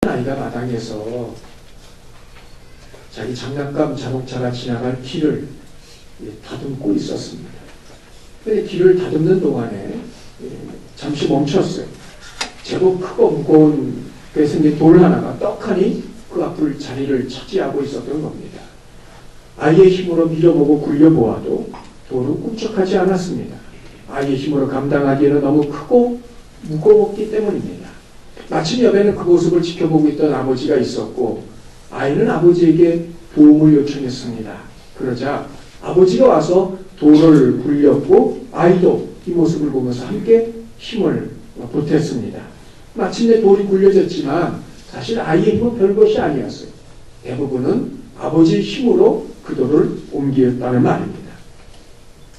아이가 마당에서 자기 장난감 자동차가 지나갈 길을 다듬고 있었습니다. 근데 길을 다듬는 동안에 잠시 멈췄어요. 제법 크고 무거운 게 생긴 돌 하나가 떡하니 그 앞을 자리를 차지하고 있었던 겁니다. 아이의 힘으로 밀어보고 굴려보아도 돌은 꿈쩍하지 않았습니다. 아이의 힘으로 감당하기에는 너무 크고 무거웠기 때문입니다. 마침 옆에는 그 모습을 지켜보고 있던 아버지가 있었고 아이는 아버지에게 도움을 요청했습니다. 그러자 아버지가 와서 돌을 굴렸고 아이도 이 모습을 보면서 함께 힘을 보탰습니다. 마침내 돌이 굴려졌지만 사실 아이의 힘은 별것이 아니었어요. 대부분은 아버지의 힘으로 그 돌을 옮겼다는 말입니다.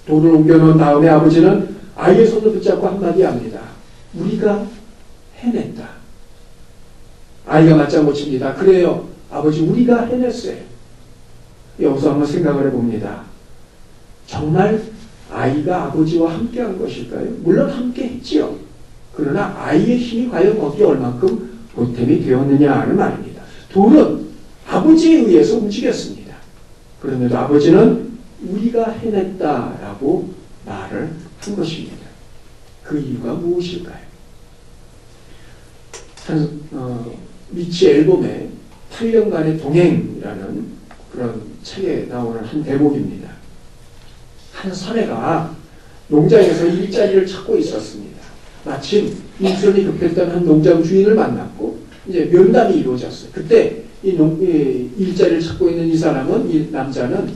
돌을 옮겨놓은 다음에 아버지는 아이의 손을 붙잡고 한마디 합니다. 우리가 해냈다. 아이가 맞장구 칩니다. 그래요. 아버지 우리가 해냈어요. 여기서 한번 생각을 해봅니다. 정말 아이가 아버지와 함께한 것일까요? 물론 함께 했지요. 그러나 아이의 힘이 과연 거기에 얼만큼 보탬이 되었느냐 하는 말입니다. 돌은 아버지에 의해서 움직였습니다. 그런데도 아버지는 우리가 해냈다라고 말을 한 것입니다. 그 이유가 무엇일까요? 미치 앨범의 8년간의 동행이라는 그런 책에 나오는 한 대목입니다. 한 사내가 농장에서 일자리를 찾고 있었습니다. 마침 일손이 급했던 한 농장 주인을 만났고 이제 면담이 이루어졌어요. 그때 이 일자리를 찾고 있는 이 사람은, 이 남자는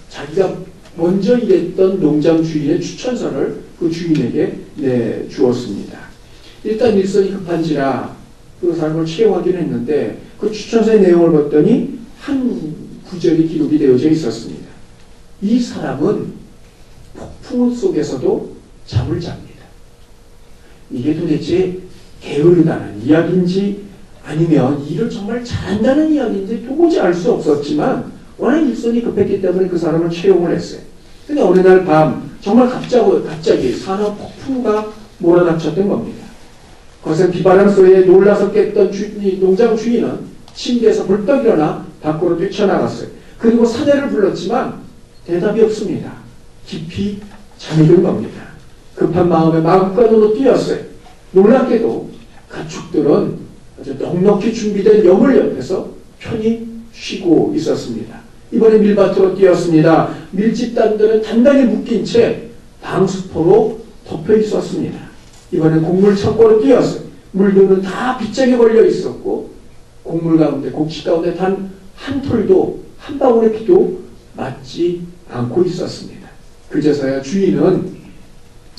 자기가 먼저 일했던 농장 주인의 추천서를 그 주인에게 내주었습니다. 일단 일손이 급한지라 그 사람을 채용하기는 했는데 그 추천서의 내용을 봤더니 한 구절이 기록이 되어져 있었습니다. 이 사람은 폭풍 속에서도 잠을 잡니다. 이게 도대체 게으르다는 이야기인지 아니면 일을 정말 잘한다는 이야기인지 도무지 알 수 없었지만 워낙 일손이 급했기 때문에 그 사람을 채용을 했어요. 근데 어느 날 밤 정말 갑자기 산업 폭풍우가 몰아닥쳤던 겁니다. 거센 비바람 소리에 놀라서 깼던 농장 주인은 침대에서 벌떡 일어나 밖으로 뛰쳐나갔어요. 그리고 사내를 불렀지만 대답이 없습니다. 깊이 잠이 든 겁니다. 급한 마음에 마음간으로 뛰었어요. 놀랍게도 가축들은 아주 넉넉히 준비된 여물 옆에서 편히 쉬고 있었습니다. 이번에 밀밭으로 뛰었습니다. 밀집단들은 단단히 묶인 채 방수포로 덮여 있었습니다. 이번엔 곡물 창고로 뛰었어요. 물들은 다 빗장에 걸려 있었고 곡물 가운데, 곡식 가운데 단 한 톨도 한 방울의 피도 맞지 않고 있었습니다. 그제서야 주인은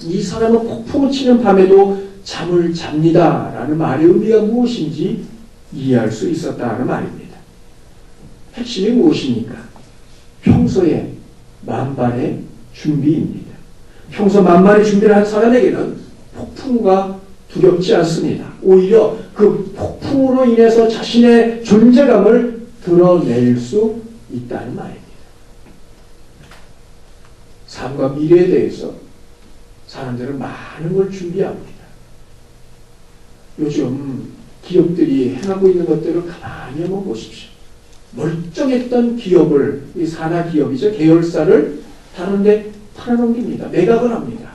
이 사람은 폭풍을 치는 밤에도 잠을 잡니다 라는 말의 의미가 무엇인지 이해할 수 있었다는 말입니다. 핵심이 무엇입니까? 평소에 만반의 준비입니다. 평소 만반의 준비를 한 사람에게는 폭풍우가 두렵지 않습니다. 오히려 그 폭풍으로 인해서 자신의 존재감을 드러낼 수 있다는 말입니다. 삶과 미래에 대해서 사람들은 많은 걸 준비합니다. 요즘 기업들이 행하고 있는 것들을 가만히 한번 보십시오. 멀쩡했던 기업을, 이 산하기업이죠. 계열사를 다른데 팔아넘깁니다. 매각을 합니다.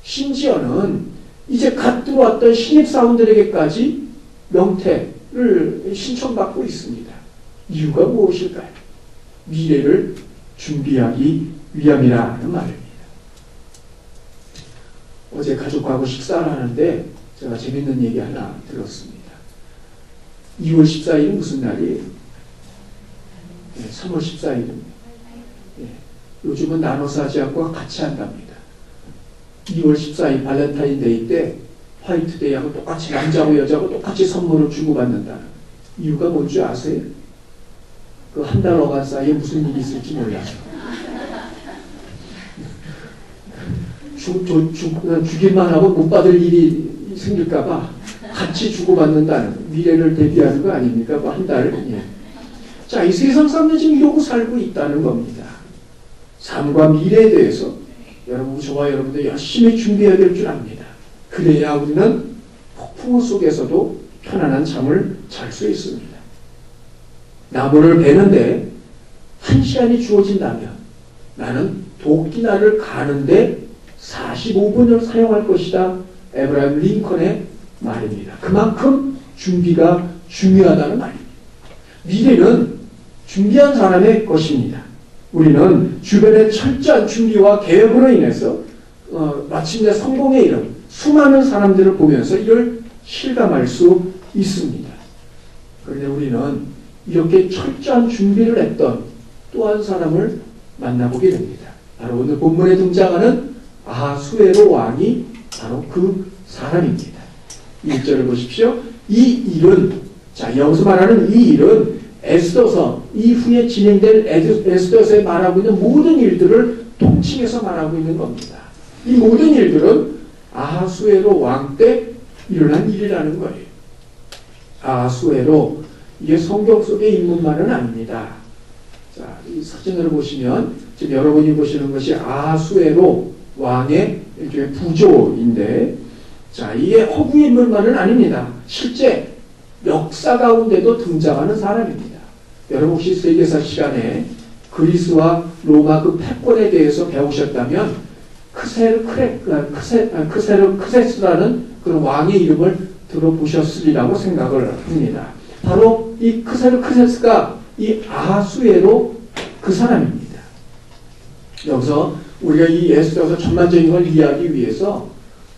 심지어는 이제 갓 들어왔던 신입사원들에게까지 명퇴를 신청받고 있습니다. 이유가 무엇일까요? 미래를 준비하기 위함이라는 말입니다. 어제 가족하고 식사를 하는데 제가 재밌는 얘기 하나 들었습니다. 2월 14일은 무슨 날이에요? 3월 14일입니다. 요즘은 나눠서 하지 않고 같이 한답니다. 2월 14일 발렌타인데이 때 화이트데이하고 똑같이 남자하고 여자하고 똑같이 선물을 주고받는다는 이유가 뭔지 아세요? 그 한 달 어간 사이에 무슨 일이 있을지 몰라요. 주기만 하고 못 받을 일이 생길까봐 같이 주고받는다는 미래를 대비하는 거 아닙니까? 뭐 한 달. 예. 자, 이 세상 사람들 지금 이러고 살고 있다는 겁니다. 삶과 미래에 대해서 여러분, 저와 여러분들 열심히 준비해야 될 줄 압니다. 그래야 우리는 폭풍 속에서도 편안한 잠을 잘 수 있습니다. 나무를 베는데 1시간이 주어진다면 나는 도끼날을 가는데 45분을 사용할 것이다. 에브라임 링컨의 말입니다. 그만큼 준비가 중요하다는 말입니다. 미래는 준비한 사람의 것입니다. 우리는 주변의 철저한 준비와 계획으로 인해서 마침내 성공에 이른 수많은 사람들을 보면서 이를 실감할 수 있습니다. 그런데 우리는 이렇게 철저한 준비를 했던 또 한 사람을 만나보게 됩니다. 바로 오늘 본문에 등장하는 아하수에로 왕이 바로 그 사람입니다. 1절을 보십시오. 이 일은, 자, 여기서 말하는 이 일은 에스더서 이후에 진행된 에스더서에 말하고 있는 모든 일들을 통칭해서 말하고 있는 겁니다. 이 모든 일들은 아하수에로 왕 때 일어난 일이라는 거예요. 아하수에로, 이게 성경 속의 인물만은 아닙니다. 자, 이 사진으로 보시면 지금 여러분이 보시는 것이 아하수에로 왕의 일종의 부조인데, 자, 이게 허구 인물만은 아닙니다. 실제 역사 가운데도 등장하는 사람입니다. 여러분 혹시 세계사 시간에 그리스와 로마 그 패권에 대해서 배우셨다면 크세스라는 그런 왕의 이름을 들어보셨으리라고 생각을 합니다. 바로 이 크세스가 이 아하수에로 그 사람입니다. 여기서 우리가 이 에스더서 전반적인 걸 이해하기 위해서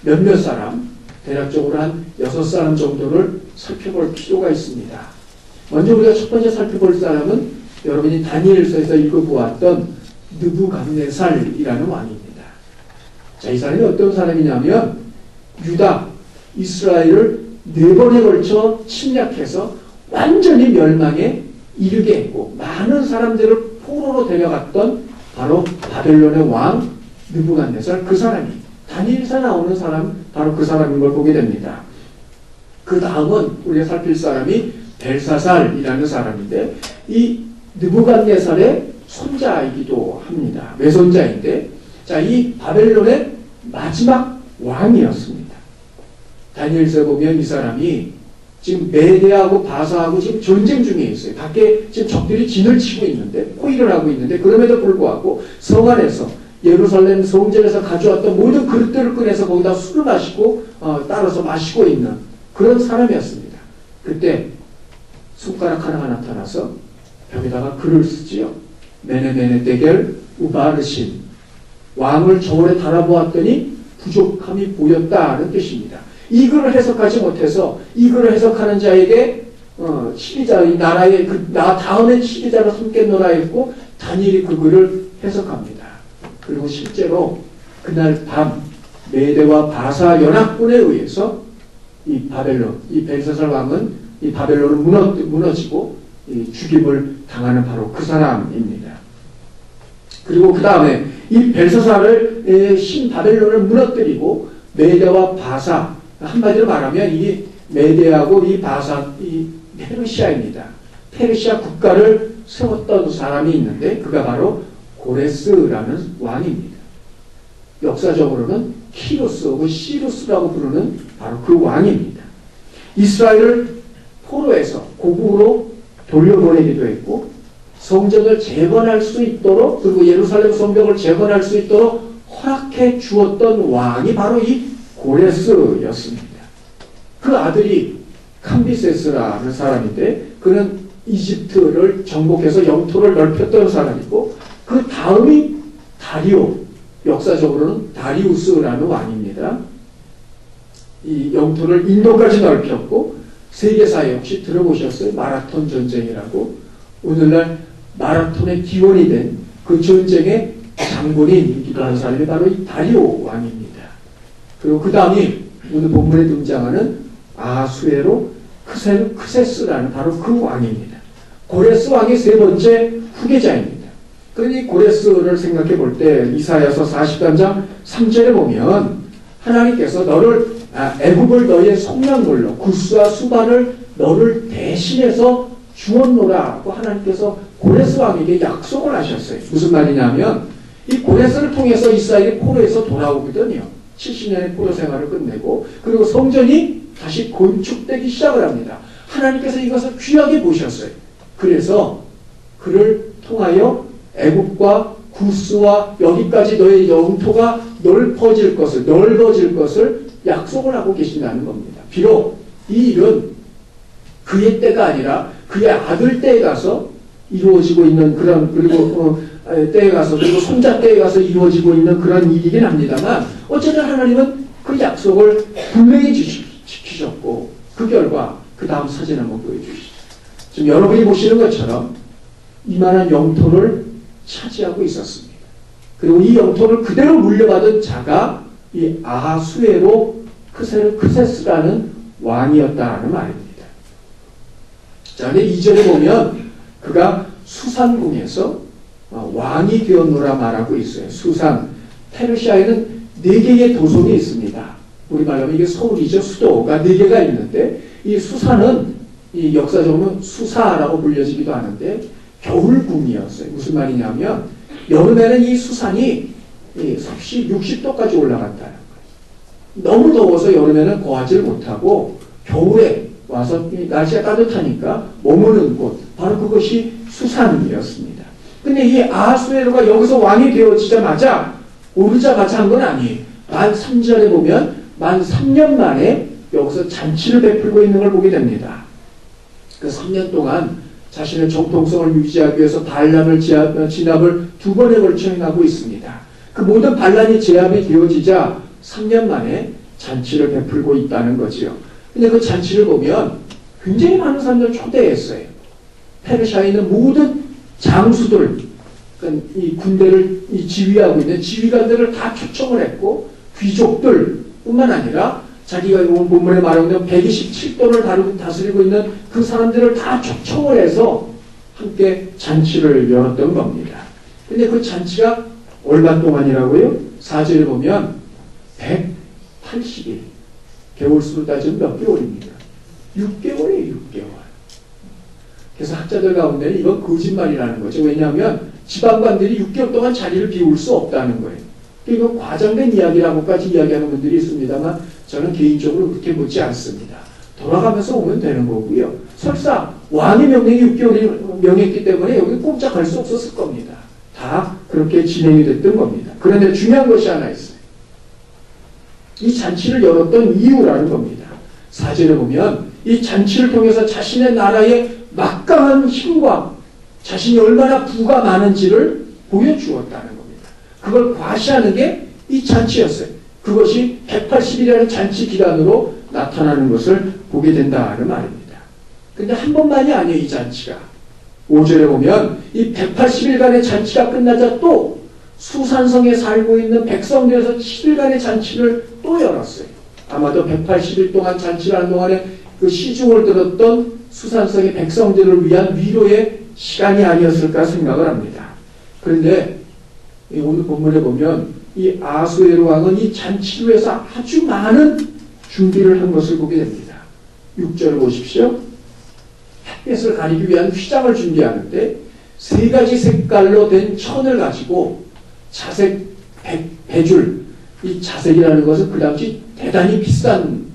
몇몇 사람, 대략적으로 한 6사람 정도를 살펴볼 필요가 있습니다. 먼저 우리가 첫 번째 살펴볼 사람은 여러분이 다니엘서에서 읽어보았던 느부갓네살이라는 왕입니다. 자, 이 사람이 어떤 사람이냐면 유다, 이스라엘을 4번에 걸쳐 침략해서 완전히 멸망에 이르게 했고 많은 사람들을 포로로 데려갔던 바로 바벨론의 왕 느부갓네살, 그 사람이 다니엘서 나오는 사람, 바로 그 사람인 걸 보게 됩니다. 그 다음은 우리가 살필 사람이 벨사살이라는 사람인데 이 느부갓네살의 손자이기도 합니다. 외손자인데, 자, 이 바벨론의 마지막 왕이었습니다. 다니엘서에 보면 이 사람이 지금 메대하고 바사하고 지금 전쟁 중에 있어요. 밖에 지금 적들이 진을 치고 있는데, 포위를 하고 있는데, 그럼에도 불구하고 성 안에서 예루살렘 성전에서 가져왔던 모든 그릇들을 꺼내서 거기다 술을 마시고 따라서 마시고 있는 그런 사람이었습니다. 그때 손가락 하나가 나타나서 벽에다가 글을 쓰지요. 메네메네 데겔 우바르신, 왕을 저울에 달아보았더니 부족함이 보였다는 뜻입니다. 이 글을 해석하지 못해서 이 글을 해석하는 자에게 치리자, 이 나라의 나 다음에 치리자로 삼겠노라 했고 다니엘이 그 글을 해석합니다. 그리고 실제로 그날 밤 메대와 바사 연합군에 의해서 이 바벨론, 이 벨사살 왕은 이 바벨론은 무너지고 이 죽임을 당하는 바로 그 사람입니다. 그리고 그 다음에 이 벨사살을 신 바벨론을 무너뜨리고 메대와 바사, 한마디로 말하면 이 메대하고 이 바사, 이 페르시아입니다. 페르시아 국가를 세웠던 사람이 있는데 그가 바로 고레스라는 왕입니다. 역사적으로는 키루스 혹은 시루스라고 부르는 바로 그 왕입니다. 이스라엘을 포로에서 고국으로 돌려보내기도 했고 성전을 재건할 수 있도록, 그리고 예루살렘 성벽을 재건할 수 있도록 허락해 주었던 왕이 바로 이 고레스였습니다. 그 아들이 캄비세스라는 사람인데 그는 이집트를 정복해서 영토를 넓혔던 사람이고 그 다음이 다리오, 역사적으로는 다리우스라는 왕입니다. 이 영토를 인도까지 넓혔고 세계사에 혹시 들어보셨어요? 마라톤 전쟁이라고. 오늘날 마라톤의 기원이 된 그 전쟁의 장군이기도 한 사람이 바로 이 다리오 왕입니다. 그리고 그 다음이 오늘 본문에 등장하는 아하수에로 크세스라는 바로 그 왕입니다. 고레스 왕의 세 번째 후계자입니다. 그러니 고레스를 생각해 볼 때 이사야서 43장 3절에 보면 하나님께서 너를 애굽을 너의 속량물로 구스와 수반을 너를 대신해서 주었노라고 하나님께서 고레스 왕에게 약속을 하셨어요. 무슨 말이냐면 이 고레스를 통해서 이스라엘이 포로에서 돌아오거든요. 70년의 포로 생활을 끝내고 그리고 성전이 다시 건축되기 시작을 합니다. 하나님께서 이것을 귀하게 보셨어요. 그래서 그를 통하여 애굽과 구스와 여기까지 너의 영토가 넓어질 것을 약속을 하고 계신다는 겁니다. 비록 이 일은 그의 때가 아니라 그의 아들 때에 가서 이루어지고 있는 그런, 그리고 때에 가서, 그리고 손자 때에 가서 이루어지고 있는 그런 일이긴 합니다만, 어쨌든 하나님은 그 약속을 분명히 지키셨고, 그 결과 그 다음 사진 한번 보여주시죠. 지금 여러분이 보시는 것처럼 이만한 영토를 차지하고 있었습니다. 그리고 이 영토를 그대로 물려받은 자가 이 아하수에로 크세스라는 왕이었다는 말입니다. 자, 근데 2절에 보면 그가 수산궁에서 왕이 되었노라 말하고 있어요. 수산, 페르시아에는 4개의 도성이 있습니다. 우리말로 하면 이게 서울이죠. 수도가 4개가 있는데 이 수산은 이 역사적으로 수사라고 불려지기도 하는데 겨울궁이었어요. 무슨 말이냐면 여름에는 이 수산이 섭씨 60도까지 올라갔다는 거예요. 너무 더워서 여름에는 거하지를 못하고 겨울에 와서 날씨가 따뜻하니까 머무는 곳, 바로 그것이 수산이었습니다. 근데 이 아하수에로가 여기서 왕이 되어지자마자 오르자마자 한 건 아니에요. 만 3절에 보면 만 3년 만에 여기서 잔치를 베풀고 있는 걸 보게 됩니다. 그 3년 동안 자신의 정통성을 유지하기 위해서 반란을 진압을 2번에 걸쳐 행하고 있습니다. 그 모든 반란이 제압이 되어지자 3년 만에 잔치를 베풀고 있다는 거지요. 근데 그 잔치를 보면 굉장히 많은 사람들을 초대했어요. 페르시아에 있는 모든 장수들, 그러니까 이 군대를 지휘하고 있는 지휘관들을 다 초청을 했고, 귀족들 뿐만 아니라 자기가 오늘 본문에 말하고 있는 127도를 다스리고 있는 그 사람들을 다 초청을 해서 함께 잔치를 열었던 겁니다. 근데 그 잔치가 얼마 동안이라고요? 4절에 보면 180일. 개월수로 따지면 몇 개월입니까? 6개월이에요, 6개월. 그래서 학자들 가운데는 이건 거짓말이라는 거죠. 왜냐하면 지방관들이 6개월 동안 자리를 비울 수 없다는 거예요. 이건 과장된 이야기라고까지 이야기하는 분들이 있습니다만 저는 개인적으로 그렇게 보지 않습니다. 돌아가면서 오면 되는 거고요. 설사 왕의 명령이 6개월이 명했기 때문에 여기 꼼짝할 수 없었을 겁니다. 다 그렇게 진행이 됐던 겁니다. 그런데 중요한 것이 하나 있어요. 이 잔치를 열었던 이유라는 겁니다. 4절에 보면 이 잔치를 통해서 자신의 나라의 막강한 힘과 자신이 얼마나 부가 많은지를 보여주었다는 겁니다. 그걸 과시하는 게 이 잔치였어요. 그것이 180일이라는 잔치 기간으로 나타나는 것을 보게 된다는 말입니다. 근데 한 번만이 아니에요, 이 잔치가. 5절에 보면 이 180일간의 잔치가 끝나자 또 수산성에 살고 있는 백성들에서 7일간의 잔치를 또 열었어요. 아마도 180일 동안 잔치를 하는 동안에 그 시중을 들었던 수산성의 백성들을 위한 위로의 시간이 아니었을까 생각을 합니다. 그런데 오늘 본문에 보면 이 아하수에로 왕은 이 잔치를 위해서 아주 많은 준비를 한 것을 보게 됩니다. 6절을 보십시오. 햇볕을 가리기 위한 휘장을 준비하는데 3가지 색깔로 된 천을 가지고 자색 100줄, 이 자색이라는 것은 그 당시 대단히 비싼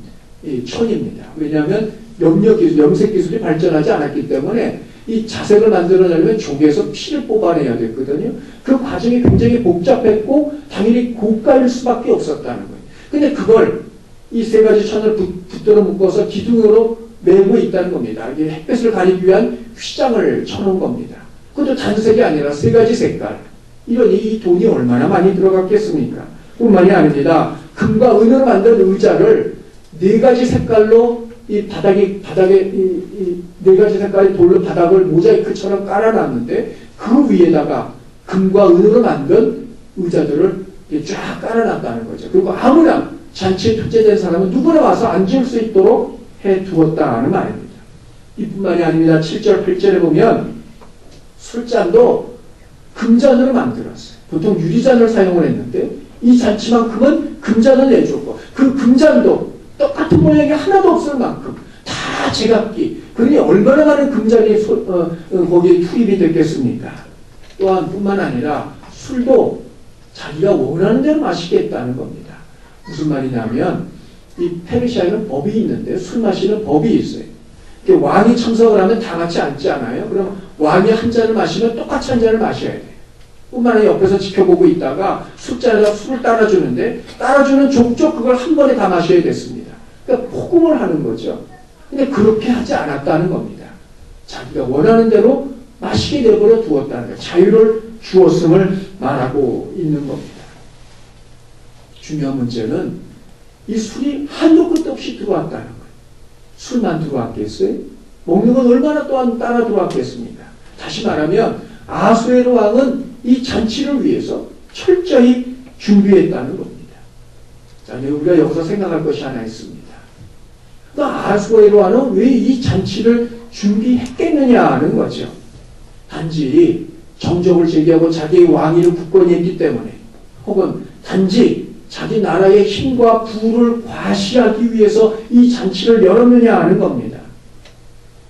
천입니다. 왜냐하면 염색 기술이 발전하지 않았기 때문에 이 자색을 만들어내려면 종에서 피를 뽑아내야 됐거든요. 그 과정이 굉장히 복잡했고 당연히 고가일 수밖에 없었다는 거예요. 근데 그걸 이 3가지 천을 붙들어 묶어서 기둥으로 메고 있다는 겁니다. 이게 햇볕을 가리기 위한 휘장을 쳐놓은 겁니다. 그것도 단색이 아니라 3가지 색깔. 이러니 이 돈이 얼마나 많이 들어갔겠습니까? 뿐만이 아닙니다. 금과 은으로 만든 의자를 4가지 색깔로 이 바닥에 이 4가지 색깔의 돌로 바닥을 모자이크처럼 깔아놨는데 그 위에다가 금과 은으로 만든 의자들을 쫙 깔아놨다는 거죠. 그리고 아무나 잔치에 투자된 사람은 누구나 와서 앉을 수 있도록 해두었다는 말입니다. 이뿐만이 아닙니다. 7절, 8절에 보면 술잔도 금잔으로 만들었어요. 보통 유리잔을 사용을 했는데 이 잔치만큼은 금잔을 내줬고 그 금잔도 똑같은 모양이 하나도 없을 만큼 다 제각기. 그러니 얼마나 많은 금잔이 거기에 투입이 됐겠습니까? 또한 뿐만 아니라 술도 자기가 원하는 대로 마시겠다는 겁니다. 무슨 말이냐면 이 페르시아에는 법이 있는데 술 마시는 법이 있어요. 왕이 참석을 하면 다 같이 앉지 않아요. 그럼 왕이 한 잔을 마시면 똑같이 한 잔을 마셔야 돼요. 뿐만 아니라 옆에서 지켜보고 있다가 술잔에다 술을 따라주는데 따라주는 족족 그걸 한 번에 다 마셔야 됐습니다. 그러니까 폭음을 하는 거죠. 근데 그렇게 하지 않았다는 겁니다. 자기가 원하는 대로 마시게 내버려 두었다는 거예요. 자유를 주었음을 말하고 있는 겁니다. 중요한 문제는 이 술이 한도 끝도 없이 들어왔다는 거예요. 술만 들어왔겠어요? 먹는 건 얼마나 또한 따라 들어왔겠습니까? 다시 말하면 아수에로 왕은 이 잔치를 위해서 철저히 준비했다는 겁니다. 자, 우리가 여기서 생각할 것이 하나 있습니다. 아수에로 왕은 왜 이 잔치를 준비했겠느냐 하는 거죠. 단지 정적을 제기하고 자기의 왕위를 굳건히 했기 때문에 혹은 단지 자기 나라의 힘과 부를 과시하기 위해서 이 잔치를 열었느냐 하는 겁니다.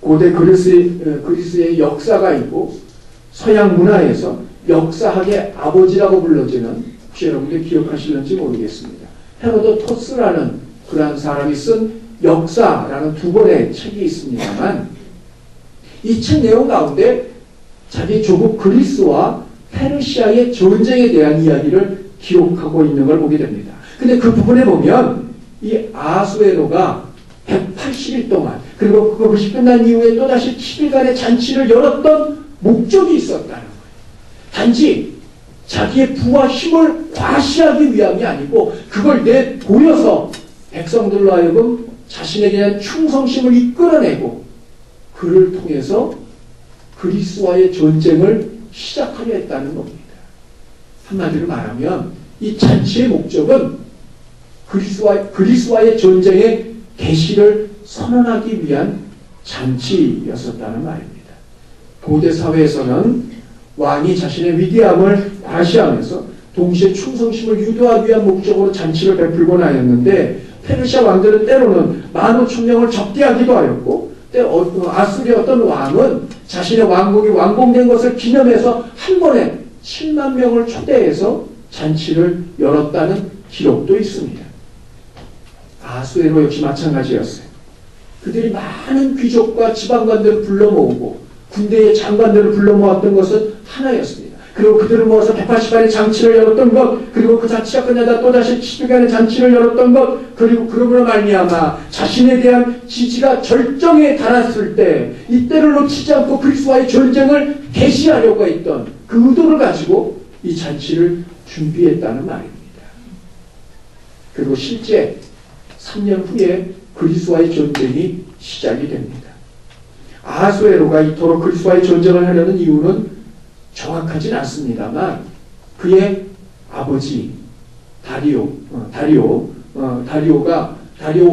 고대 그리스의 역사가 있고 서양 문화에서 역사학의 아버지라고 불러지는 혹시 여러분들 기억하실는지 모르겠습니다. 헤로도토스라는 그러한 사람이 쓴 역사라는 두 권의 책이 있습니다만 이 책 내용 가운데 자기 조국 그리스와 페르시아의 전쟁에 대한 이야기를 기록하고 있는 걸 보게 됩니다. 근데 그 부분에 보면 이 아수에로가 180일 동안 그리고 그것이 끝난 이후에 또다시 7일간의 잔치를 열었던 목적이 있었다는 거예요. 단지 자기의 부와 힘을 과시하기 위함이 아니고 그걸 내보여서 백성들로 하여금 자신에 대한 충성심을 이끌어내고 그를 통해서 그리스와의 전쟁을 시작하려 했다는 겁니다. 한마디로 말하면 이 잔치의 목적은 그리스와의 전쟁의 개시를 선언하기 위한 잔치였었다는 말입니다. 고대 사회에서는 왕이 자신의 위대함을 과시하면서 동시에 충성심을 유도하기 위한 목적으로 잔치를 베풀곤 하였는데 페르시아 왕들은 때로는 15,000명을 접대하기도 하였고 아수리의 어떤 왕은 자신의 왕국이 완공된 것을 기념해서 한 번에 7만 명을 초대해서 잔치를 열었다는 기록도 있습니다. 아수에로 역시 마찬가지였어요. 그들이 많은 귀족과 지방관들을 불러 모으고 군대의 장관들을 불러 모았던 것은 하나였습니다. 그리고 그들을 모아서 180일의 잔치를 열었던 것, 그리고 그 잔치가 끝나다 또다시 7일간의 잔치를 열었던 것, 그리고 그러므로 말미암아 자신에 대한 지지가 절정에 달했을 때 이때를 놓치지 않고 그리스와의 전쟁을 개시하려고 했던 그 의도를 가지고 이 잔치를 준비했다는 말입니다. 그리고 실제 3년 후에 그리스와의 전쟁이 시작이 됩니다. 아하수에로가 이토록 그리스와의 전쟁을 하려는 이유는 정확하진 않습니다만 그의 아버지 다리오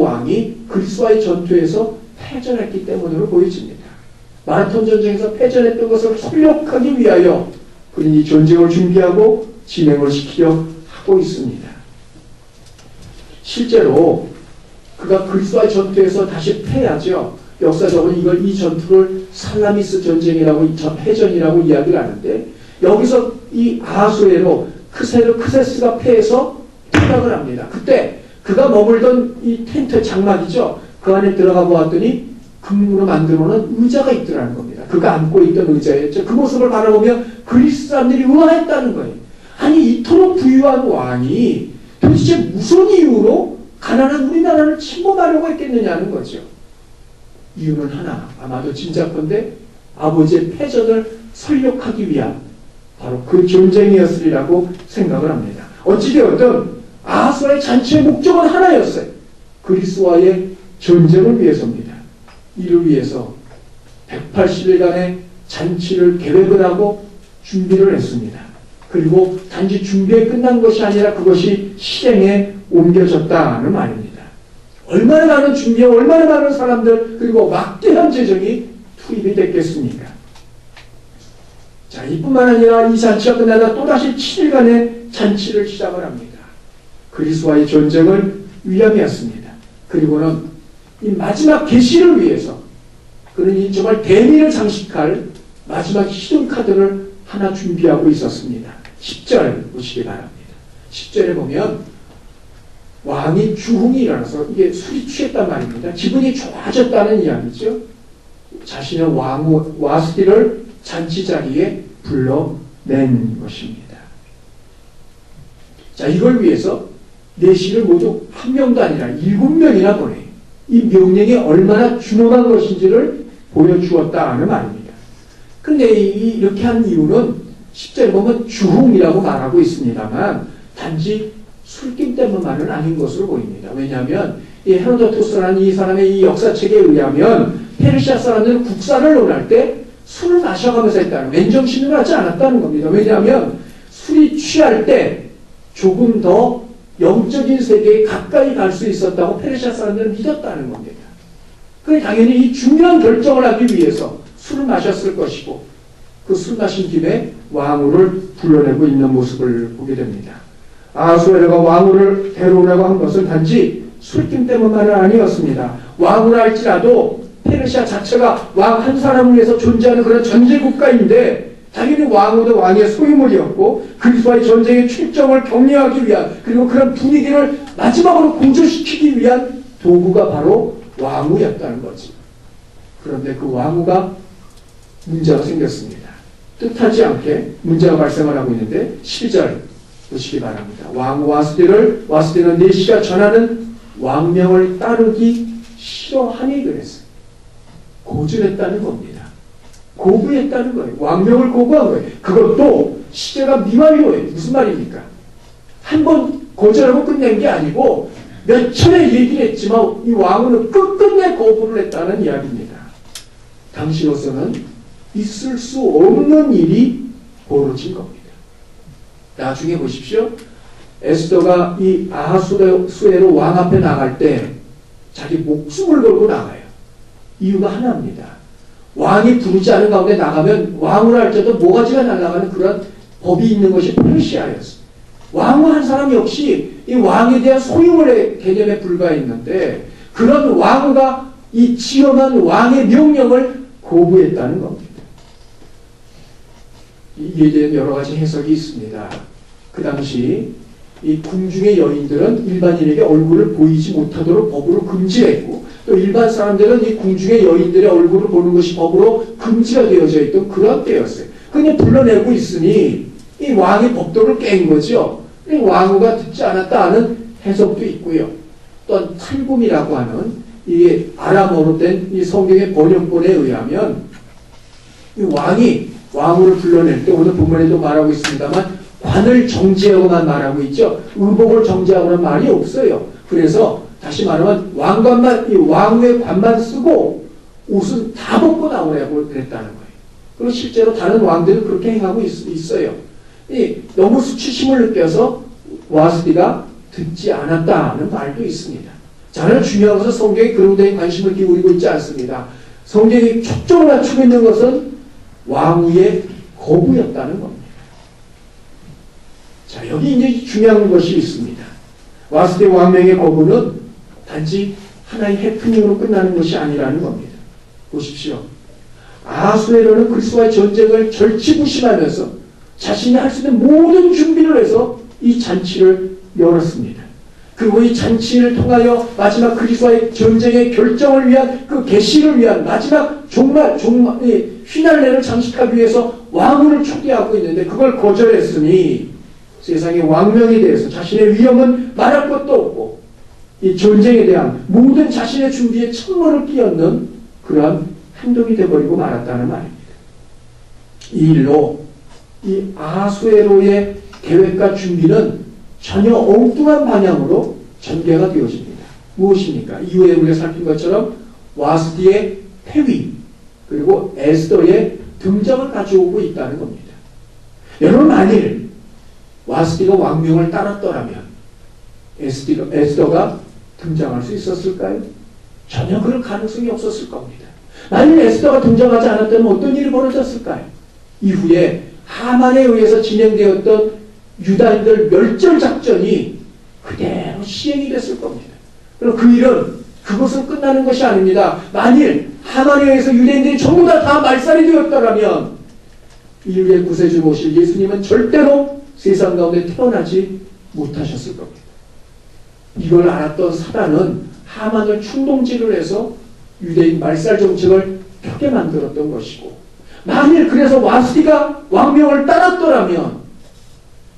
왕이 그리스와의 전투에서 패전했기 때문으로 보여집니다. 마라톤 전쟁에서 패전했던 것을 설력하기 위하여 그는 이 전쟁을 준비하고 진행을 시키려 하고 있습니다. 실제로 그가 그리스와의 전투에서 다시 패하죠. 역사적으로 이 전투를 살라미스 전쟁이라고 패전이라고 이야기를 하는데 여기서 이 아하수에로 크세스가 패해서 퇴각을 합니다. 그때 그가 머물던 이 텐트 장막이죠. 그 안에 들어가 보았더니 금으로 만들어 놓은 의자가 있더라는 겁니다. 그가 앉고 있던 의자였죠. 그 모습을 바라보면 그리스 사람들이 의아했다는 거예요. 아니 이토록 부유한 왕이 도대체 무슨 이유로 가난한 우리나라를 침범하려고 했겠느냐는 거죠. 이유는 하나, 아마도 짐작컨대 아버지의 패전을 설력하기 위한 바로 그 전쟁이었으리라고 생각을 합니다. 어찌되었든 아하수아의 잔치의 목적은 하나였어요. 그리스와의 전쟁을 위해서입니다. 이를 위해서 180일간의 잔치를 계획을 하고 준비를 했습니다. 그리고 단지 준비에 끝난 것이 아니라 그것이 실행에 옮겨졌다는 말입니다. 얼마나 많은 준비와 얼마나 많은 사람들 그리고 막대한 재정이 투입이 됐겠습니까? 자, 이뿐만 아니라 이 잔치가 끝나다 또다시 7일간의 잔치를 시작을 합니다. 그리스와의 전쟁을 위함이었습니다. 그리고는 이 마지막 계시를 위해서 그는 정말 대미를 장식할 마지막 히든 카드를 하나 준비하고 있었습니다. 10절 보시기 바랍니다. 10절에 보면 왕이 주흥이 일어나서 이게 술이 취했단 말입니다. 기분이 좋아졌다는 이야기죠. 자신의 와스티를 잔치 자리에 불러낸 것입니다. 자, 이걸 위해서 내시를 모두 한 명도 아니라 7명이나 보내. 이 명령이 얼마나 준엄한 것인지를 보여주었다 하는 말입니다. 근데 이렇게 한 이유는 10절에 보면 주흥이라고 말하고 있습니다만 단지 술김 때문만은 아닌 것으로 보입니다. 왜냐하면 이 헤로도투스라는 이 사람의 이 역사책에 의하면 페르시아 사람들은 국사를 논할 때 술을 마셔가면서 했다는, 맨정신을 하지 않았다는 겁니다. 왜냐하면 술이 취할 때 조금 더 영적인 세계에 가까이 갈 수 있었다고 페르시아 사람들은 믿었다는 겁니다. 그래 당연히 이 중요한 결정을 하기 위해서 술을 마셨을 것이고 그 술 마신 김에 왕후를 불러내고 있는 모습을 보게 됩니다. 아하수에로가 왕후를 데려오라고 한 것은 단지 술김 때문만은 아니었습니다. 왕후라 할지라도 페르시아 자체가 왕 한 사람을 위해서 존재하는 그런 전제 국가인데 당연히 왕후도 왕의 소유물이었고 그리스도와의 전쟁의 출정을 격려하기 위한 그리고 그런 분위기를 마지막으로 공조시키기 위한 도구가 바로 왕후였다는 거지. 그런데 그 왕후가 문제가 생겼습니다. 뜻하지 않게 문제가 발생을 하고 있는데 12절 보시기 바랍니다. 왕후 와스디는 내시가 전하는 왕명을 따르기 싫어하니 그랬어요. 고질했다는 겁니다. 고부했다는 거예요. 왕명을 고부한 거예요. 그것도 시제가 미완료예요. 무슨 말입니까? 한 번 거절하고 끝낸 게 아니고 몇 차례 얘기를 했지만 이 왕후는 끝끝내 거부를 했다는 이야기입니다. 당시로서는 있을 수 없는 일이 벌어진 겁니다. 나중에 보십시오. 에스더가 이 아하수에로 왕 앞에 나갈 때 자기 목숨을 걸고 나가요. 이유가 하나입니다. 왕이 부르지 않은 가운데 나가면 왕을 할 때도 모가지가 날아가는 그런 법이 있는 것이 페르시아였어요. 왕후 한 사람 역시 이 왕에 대한 소유물의 개념에 불과했는데 그런 왕후가 이 지엄한 왕의 명령을 거부했다는 겁니다. 이에 대한 여러 가지 해석이 있습니다. 그 당시 이 궁중의 여인들은 일반인에게 얼굴을 보이지 못하도록 법으로 금지했고 또 일반 사람들은 이 궁중의 여인들의 얼굴을 보는 것이 법으로 금지가 되어져 있던 그런 때였어요. 그냥 불러내고 있으니 이 왕의 법도를 깬 거죠. 이 왕후가 듣지 않았다 하는 해석도 있고요. 또한 탈굼이라고 하는 이게 아람어로 된 이 성경의 번역본에 의하면 이 왕이 왕후를 불러낼 때 오늘 본문에도 말하고 있습니다만 관을 정지하고만 말하고 있죠. 의복을 정지하고는 말이 없어요. 그래서 다시 말하면 왕관만 이 왕후의 관만 쓰고 옷은 다 벗고 나오라고 그랬다는 거예요. 그리고 실제로 다른 왕들은 그렇게 행하고 있어요. 너무 수치심을 느껴서 와스디가 듣지 않았다는 말도 있습니다. 자는 중요한 것은 성경이 그런 데에 관심을 기울이고 있지 않습니다. 성경이 초점을 맞추고 있는 것은 왕후의 거부였다는 겁니다. 자, 여기 이제 중요한 것이 있습니다. 와스디 왕명의 거부는 단지 하나의 해프닝으로 끝나는 것이 아니라는 겁니다. 보십시오. 아하수에로는 그리스도와의 전쟁을 절치부심하면서 자신이 할 수 있는 모든 준비를 해서 이 잔치를 열었습니다. 그리고 이 잔치를 통하여 마지막 그리스도와의 전쟁의 결정을 위한 그 계시를 위한 마지막 정말 휘날레를 장식하기 위해서 왕후를 초대하고 있는데 그걸 거절했으니 세상의 왕명에 대해서 자신의 위험은 말할 것도 없고 이 전쟁에 대한 모든 자신의 준비에 천문을 끼얹는 그러한 행동이 되어버리고 말았다는 말입니다. 이 일로 이 아하수에로의 계획과 준비는 전혀 엉뚱한 방향으로 전개가 되어집니다. 무엇입니까? 이후에 우리가 살핀 것처럼 와스디의 폐위 그리고 에스더의 등장을 가져오고 있다는 겁니다. 여러분 만일 와스디가 왕명을 따랐더라면 에스더가 등장할 수 있었을까요? 전혀 그럴 가능성이 없었을 겁니다. 만일 에스더가 등장하지 않았다면 어떤 일이 벌어졌을까요? 이후에 하만에 의해서 진행되었던 유다인들 멸절 작전이 그대로 시행이 됐을 겁니다. 그럼 그 일은 그것은 끝나는 것이 아닙니다. 만일 하만에 의해서 유대인들이 전부 다 말살이 되었더라면 인류의 구세주 모실 예수님은 절대로 세상 가운데 태어나지 못하셨을 겁니다. 이걸 알았던 사단은 하만을 충동질을 해서 유대인 말살 정책을 펴게 만들었던 것이고, 만일 그래서 와스디가 왕명을 따랐더라면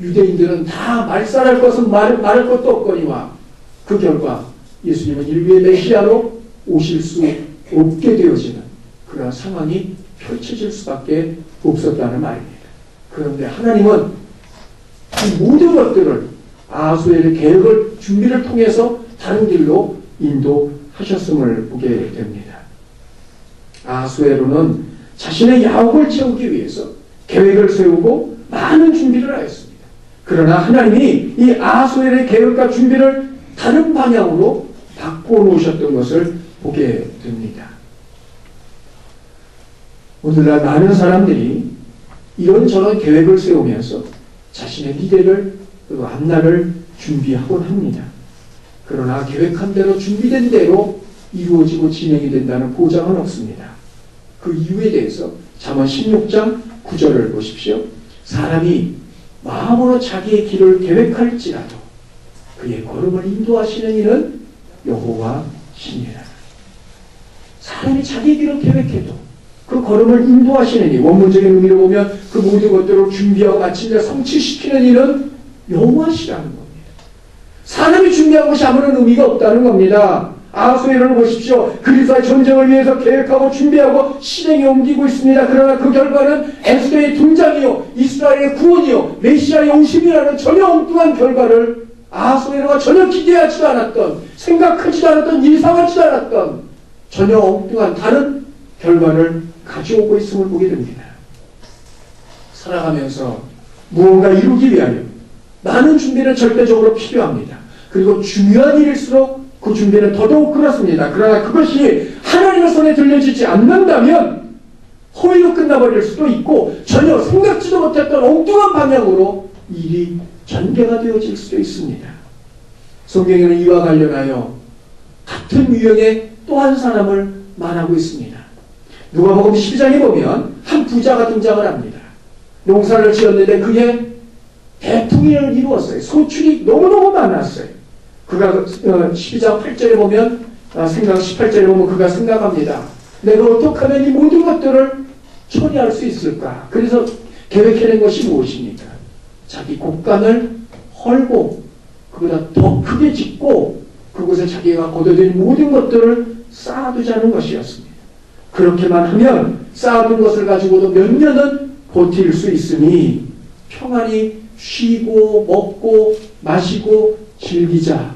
유대인들은 다 말살할 것은 말할 것도 없거니와 그 결과 예수님은 인류의 메시아로 오실 수 없게 되어지는 그런 상황이 펼쳐질 수밖에 없었다는 말입니다. 그런데 하나님은 이 모든 것들을 아하수엘의 계획을 준비를 통해서 다른 길로 인도하셨음을 보게 됩니다. 아하수에로는 자신의 야옥을 채우기 위해서 계획을 세우고 많은 준비를 하였습니다. 그러나 하나님이 이 아하수엘의 계획과 준비를 다른 방향으로 바꿔놓으셨던 것을 보게 됩니다. 오늘날 많은 사람들이 이런저런 계획을 세우면서 자신의 미래를 그리고 앞날을 준비하곤 합니다. 그러나 계획한 대로 준비된 대로 이루어지고 진행이 된다는 보장은 없습니다. 그 이유에 대해서 잠언 16장 9절을 보십시오. 사람이 마음으로 자기의 길을 계획할지라도 그의 걸음을 인도하시는 이는 여호와 신이라. 사람이 자기 길을 계획해도 그 걸음을 인도하시는 이, 원문적인 의미로 보면 그 모든 것들을 준비하고 마침내 성취시키는 이는 여호와시라는 겁니다. 사람이 준비한 것이 아무런 의미가 없다는 겁니다. 아하수에로를 보십시오. 그리스도의 전쟁을 위해서 계획하고 준비하고 실행에 옮기고 있습니다. 그러나 그 결과는 에스더의 등장이요, 이스라엘의 구원이요, 메시아의 오심이라는 전혀 엉뚱한 결과를 아하수에로가 전혀 기대하지도 않았던, 생각하지도 않았던, 예상하지도 않았던 전혀 엉뚱한 다른 결과를 가져오고 있음을 보게 됩니다. 살아가면서 무언가 이루기 위하여 많은 준비는 절대적으로 필요합니다. 그리고 중요한 일일수록 그 준비는 더더욱 그렇습니다. 그러나 그것이 하나님의 손에 들려지지 않는다면 허위로 끝나버릴 수도 있고 전혀 생각지도 못했던 엉뚱한 방향으로 일이 전개가 되어질 수도 있습니다. 성경에는 이와 관련하여 같은 유형의 또 한 사람을 말하고 있습니다. 누가복음 12장에 보면 한 부자가 등장을 합니다. 농사를 지었는데 그게 대풍을 이루었어요. 소출이 너무너무 많았어요. 그가 12장 8절에 보면 18절에 보면 그가 생각합니다. 내가 어떻게 하면 이 모든 것들을 처리할 수 있을까? 그래서 계획해낸 것이 무엇입니까? 자기 곡간을 헐고 그보다 더 크게 짓고 그곳에 자기가 거둬들인 모든 것들을 쌓아두자는 것이었습니다. 그렇게만 하면 쌓아둔 것을 가지고도 몇 년은 버틸 수 있으니 평안히 쉬고 먹고 마시고 즐기자.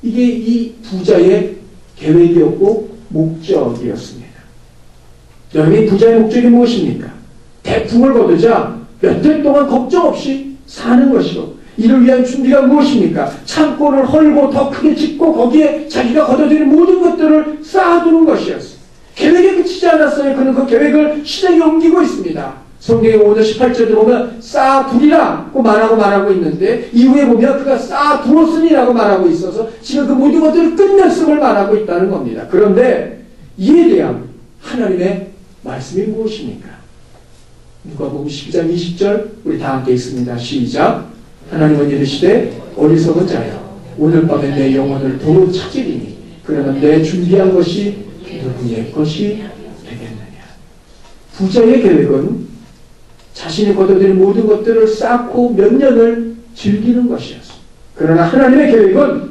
이게 이 부자의 계획이었고 목적이었습니다. 여러분, 이 부자의 목적이 무엇입니까? 대풍을 거두자 몇 년 동안 걱정 없이 사는 것이고, 이를 위한 준비가 무엇입니까? 창고를 헐고 더 크게 짓고 거기에 자기가 거둬들인 모든 것들을 쌓아두는 것이었어요. 계획에 그치지 않았어요. 그는 그 계획을 실행에 옮기고 있습니다. 성경에 5절 18절에 보면 쌓아두리라고 말하고 있는데 이후에 보면 그가 쌓아두었으니라고 말하고 있어서 지금 그 모든 것들을 끝냈음을 말하고 있다는 겁니다. 그런데 이에 대한 하나님의 말씀이 무엇입니까? 누가복음 12장 20절 우리 다 함께 읽습니다. 시작. 하나님은 이르시되 어리석은 자여 오늘 밤에 내 영혼을 도로 찾으리니 그러면 내 준비한 것이 누구의 것이 되겠느냐. 부자의 계획은 자신이 거둬들인 모든 것들을 쌓고 몇 년을 즐기는 것이었어. 그러나 하나님의 계획은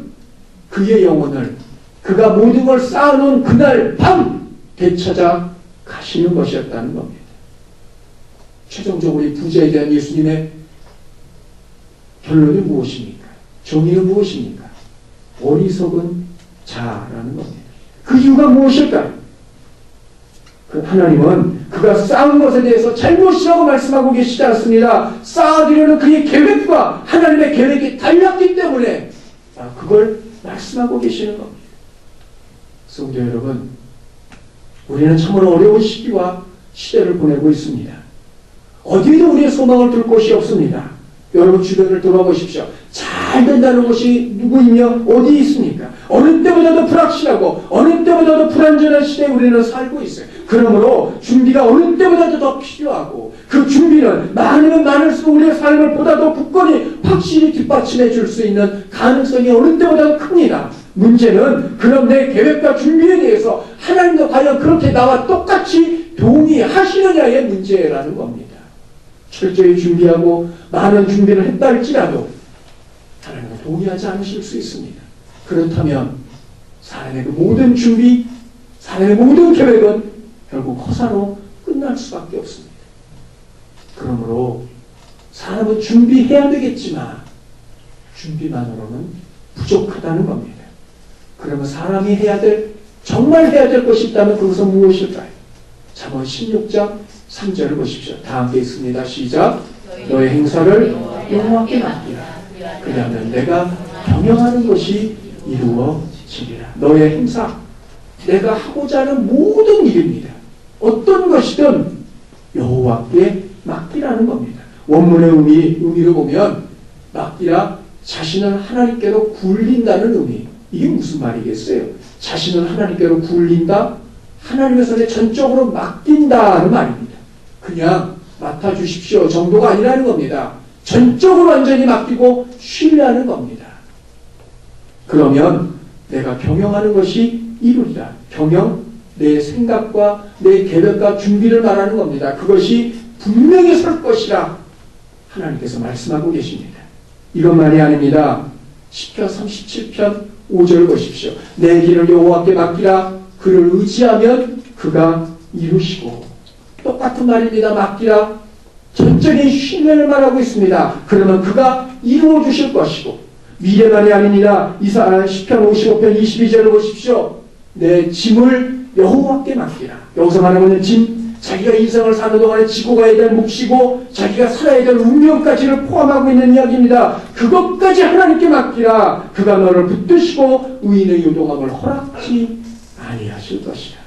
그의 영혼을 그가 모든 걸 쌓아놓은 그날 밤 되찾아 가시는 것이었다는 겁니다. 최종적으로 이 부자에 대한 예수님의 결론이 무엇입니까? 정의는 무엇입니까? 어리석은 자라는 겁니다. 그 이유가 무엇일까요? 하나님은 그가 쌓은 것에 대해서 잘못이라고 말씀하고 계시지 않습니다. 쌓아두려는 그의 계획과 하나님의 계획이 달랐기 때문에 그걸 말씀하고 계시는 겁니다. 성도 여러분, 우리는 참으로 어려운 시기와 시대를 보내고 있습니다. 어디에도 우리의 소망을 둘 곳이 없습니다. 여러분 주변을 돌아보십시오. 잘 된다는 곳이 누구이며 어디 있습니까? 어느 때보다도 불확실하고 어느 때보다도 불안전한 시대에 우리는 살고 있어요. 그러므로 준비가 어느 때보다도 더 필요하고 그 준비는 많으면 많을수록 우리의 삶을 보다 더 굳건히 확실히 뒷받침해 줄 수 있는 가능성이 어느 때보다도 큽니다. 문제는 그럼 내 계획과 준비에 대해서 하나님도 과연 그렇게 나와 똑같이 동의하시느냐의 문제라는 겁니다. 철저히 준비하고 많은 준비를 했다 할지라도 하나님은 동의하지 않으실 수 있습니다. 그렇다면 사람의 그 모든 준비, 사람의 모든 계획은 결국 허사로 끝날 수밖에 없습니다. 그러므로 사람은 준비해야 되겠지만 준비만으로는 부족하다는 겁니다. 그러면 사람이 해야 될, 정말 해야 될 것이 있다면 그것은 무엇일까요? 잠언 16장 3절을 보십시오. 다 함께 있습니다. 시작. 너의 행사를 여호와께 맡기라. 그러면 내가 경영하는 것이 이루어지리라. 너의 행사, 내가 하고자 하는 모든 일입니다. 어떤 것이든 여호와께 맡기라는 겁니다. 원문의 의미를 보면 맡기라, 자신을 하나님께로 굴린다는 의미. 이게 무슨 말이겠어요? 자신을 하나님께로 굴린다? 하나님의 손에 전적으로 맡긴다는 말입니다. 그냥 맡아주십시오 정도가 아니라는 겁니다. 전적으로 완전히 맡기고 신뢰하는 겁니다. 그러면 내가 경영하는 것이 이루리라. 경영, 내 생각과 내 계획과 준비를 말하는 겁니다. 그것이 분명히 설 것이라 하나님께서 말씀하고 계십니다. 이것만이 아닙니다. 시편 37편 5절을 보십시오. 내 길을 여호와께 맡기라. 그를 의지하면 그가 이루시고. 똑같은 말입니다. 맡기라. 전적인 신뢰를 말하고 있습니다. 그러면 그가 이루어 주실 것이고, 미래만이 아니니라. 시편 55편 22절을 보십시오. 내 짐을 여호와께 맡기라. 여기서 말하고 있는 짐, 자기가 인생을 사는 동안에 지고 가야 될 몫이고 자기가 살아야 될 운명까지를 포함하고 있는 이야기입니다. 그것까지 하나님께 맡기라. 그가 너를 붙드시고 의인의 요동함을 허락지 아니하실 것이라.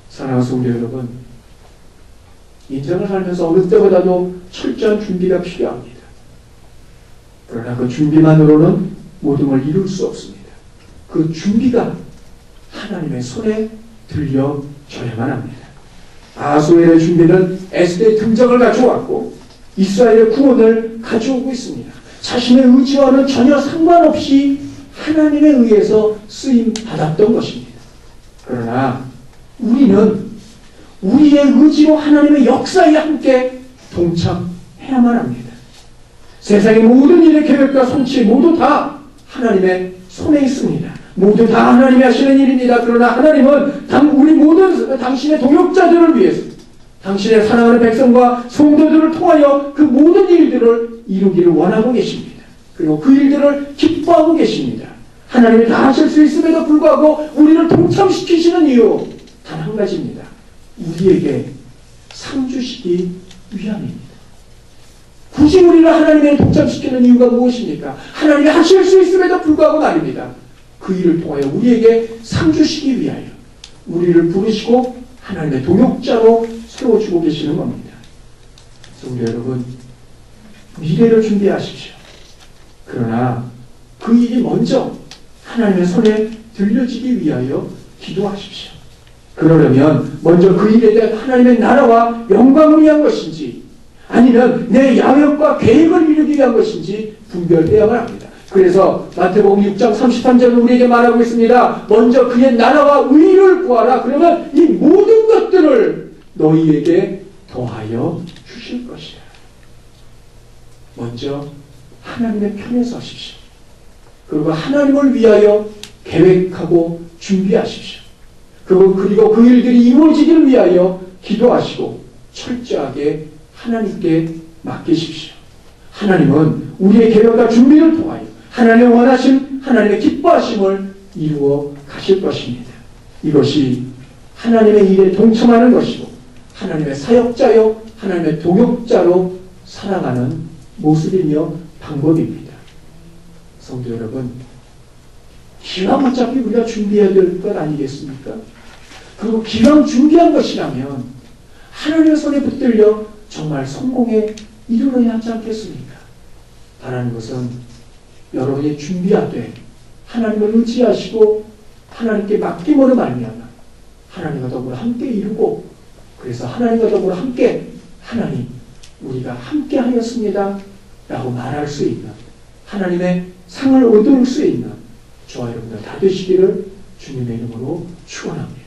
사랑하는 성도 여러분, 인생을 살면서 어느 때보다도 철저한 준비가 필요합니다. 그러나 그 준비만으로는 모든 걸 이룰 수 없습니다. 그 준비가 하나님의 손에 들려져야만 합니다. 아소엘의 준비는 에스더의 등장을 가져왔고 이스라엘의 구원을 가져오고 있습니다. 자신의 의지와는 전혀 상관없이 하나님에 의해서 쓰임 받았던 것입니다. 그러나 우리는 우리의 의지로 하나님의 역사에 함께 동참해야만 합니다. 세상의 모든 일의 계획과 성취 모두 다 하나님의 손에 있습니다. 모두 다 하나님이 하시는 일입니다. 그러나 하나님은 우리 모든 당신의 동역자들을 위해서, 당신의 사랑하는 백성과 성도들을 통하여 그 모든 일들을 이루기를 원하고 계십니다. 그리고 그 일들을 기뻐하고 계십니다. 하나님이 다 하실 수 있음에도 불구하고 우리를 동참시키시는 이유 단 한 가지입니다. 우리에게 상 주시기 위함입니다. 굳이 우리를 하나님의 동참시키는 이유가 무엇입니까? 하나님이 하실 수 있음에도 불구하고 말입니다. 그 일을 통하여 우리에게 상 주시기 위하여 우리를 부르시고 하나님의 동역자로 세워주고 계시는 겁니다. 성도 여러분, 미래를 준비하십시오. 그러나 그 일이 먼저 하나님의 손에 들려지기 위하여 기도하십시오. 그러려면 먼저 그 일에 대한 하나님의 나라와 영광을 위한 것인지 아니면 내 야욕과 계획을 이루기 위한 것인지 분별해야만 합니다. 그래서 마태복음 6장 33절은 우리에게 말하고 있습니다. 먼저 그의 나라와 의를 구하라. 그러면 이 모든 것들을 너희에게 더하여 주실 것이라. 먼저 하나님의 편에 서십시오. 그리고 하나님을 위하여 계획하고 준비하십시오. 그리고 그 일들이 이루어지기를 위하여 기도하시고 철저하게 하나님께 맡기십시오. 하나님은 우리의 계획과 준비를 통하여 하나님의 원하심, 하나님의 기뻐하심을 이루어 가실 것입니다. 이것이 하나님의 일에 동참하는 것이고 하나님의 사역자요 하나님의 동역자로 살아가는 모습이며 방법입니다. 성도 여러분, 기왕 어차피 우리가 준비해야 될 것 아니겠습니까? 그리고 기왕 준비한 것이라면 하나님의 손에 붙들려 정말 성공에 이르러야 하지 않겠습니까? 바라는 것은 여러분이 준비하되 하나님을 의지하시고 하나님께 맡김으로 말미암아 하나님과 더불어 함께 이루고, 그래서 하나님과 더불어 함께 하나님 우리가 함께 하였습니다 라고 말할 수 있는, 하나님의 상을 얻을 수 있는 저와 여러분들 다 되시기를 주님의 이름으로 축원합니다.